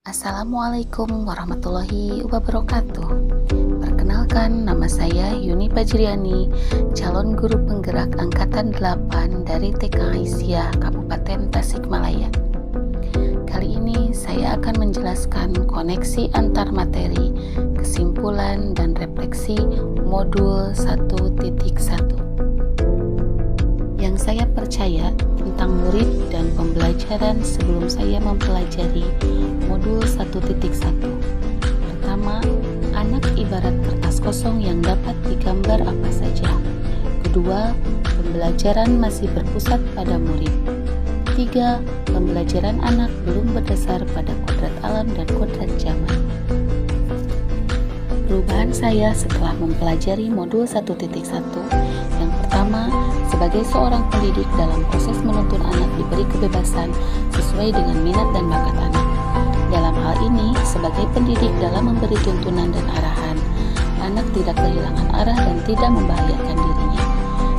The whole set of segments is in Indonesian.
Assalamualaikum warahmatullahi wabarakatuh. Perkenalkan, nama saya Yuni Fajriani, calon guru penggerak Angkatan 8 dari TK Aisyah, Kabupaten Tasikmalaya. Kali ini saya akan menjelaskan koneksi antar materi, kesimpulan, dan refleksi modul 1.1 yang saya percaya tentang murid dan pembelajaran sebelum saya mempelajari modul 1.1. Pertama, anak ibarat kertas kosong yang dapat digambar apa saja. Kedua, pembelajaran masih berpusat pada murid. Tiga, pembelajaran anak belum berdasar pada kodrat alam dan kodrat zaman. Perubahan saya setelah mempelajari modul 1.1. Yang pertama, sebagai seorang pendidik dalam proses menuntun anak diberi kebebasan sesuai dengan minat dan bakat anak. Dalam hal ini, sebagai pendidik dalam memberi tuntunan dan arahan, anak tidak kehilangan arah dan tidak membahayakan dirinya.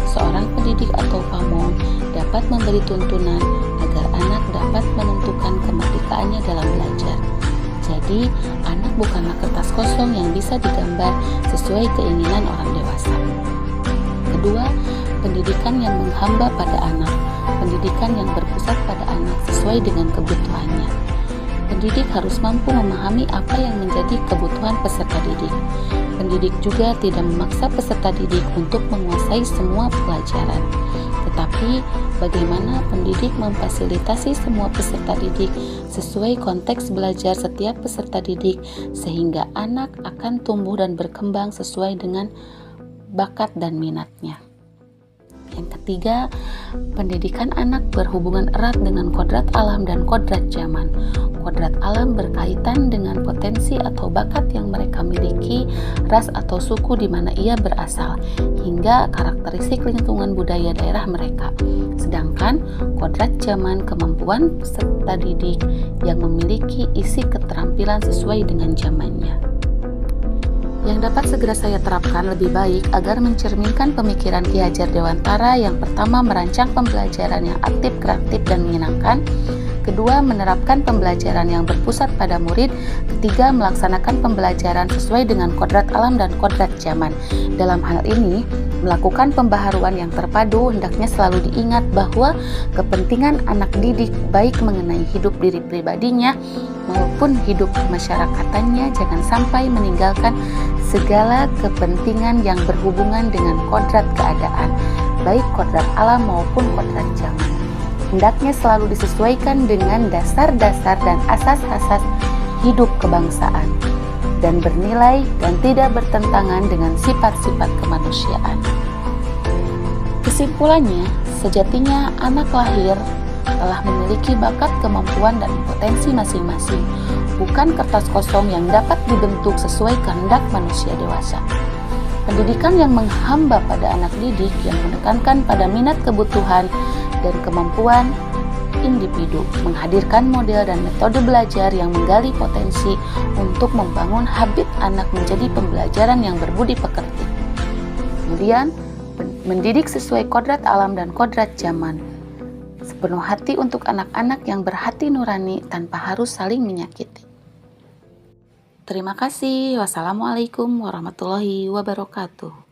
Seorang pendidik atau pamong dapat memberi tuntunan agar anak dapat menentukan kemerdekaannya dalam belajar. Jadi, anak bukanlah kertas kosong yang bisa digambar sesuai keinginan orang dewasa. Kedua, pendidikan yang menghamba pada anak, pendidikan yang berpusat pada anak sesuai dengan kebutuhannya. Pendidik harus mampu memahami apa yang menjadi kebutuhan peserta didik. Pendidik juga tidak memaksa peserta didik untuk menguasai semua pelajaran. Tetapi, bagaimana pendidik memfasilitasi semua peserta didik sesuai konteks belajar setiap peserta didik sehingga anak akan tumbuh dan berkembang sesuai dengan bakat dan minatnya. Yang ketiga, pendidikan anak berhubungan erat dengan kodrat alam dan kodrat zaman. Kodrat alam berkaitan dengan potensi atau bakat yang mereka miliki, ras atau suku di mana ia berasal, hingga karakteristik lingkungan budaya daerah mereka. Sedangkan kodrat zaman kemampuan peserta didik yang memiliki isi keterampilan sesuai dengan zamannya. Yang dapat segera saya terapkan lebih baik agar mencerminkan pemikiran Ki Hajar Dewantara. Yang pertama, merancang pembelajaran yang aktif, kreatif, dan menyenangkan. Kedua, menerapkan pembelajaran yang berpusat pada murid. Ketiga, melaksanakan pembelajaran sesuai dengan kodrat alam dan kodrat zaman. Dalam hal ini, melakukan pembaharuan yang terpadu hendaknya selalu diingat bahwa kepentingan anak didik baik mengenai hidup diri pribadinya maupun hidup kemasyarakatan jangan sampai meninggalkan segala kepentingan yang berhubungan dengan kodrat keadaan, baik kodrat alam maupun kodrat zaman. Hendaknya selalu disesuaikan dengan dasar-dasar dan asas-asas hidup kebangsaan dan bernilai dan tidak bertentangan dengan sifat-sifat kemanusiaan. Kesimpulannya, sejatinya anak lahir telah memiliki bakat, kemampuan, dan potensi masing-masing, bukan kertas kosong yang dapat dibentuk sesuai kehendak manusia dewasa. Pendidikan yang menghamba pada anak didik yang menekankan pada minat, kebutuhan, dan kemampuan individu, menghadirkan model dan metode belajar yang menggali potensi untuk membangun habit anak menjadi pembelajaran yang berbudi pekerti. Kemudian, mendidik sesuai kodrat alam dan kodrat zaman, sepenuh hati untuk anak-anak yang berhati nurani tanpa harus saling menyakiti. Terima kasih. Wassalamualaikum warahmatullahi wabarakatuh.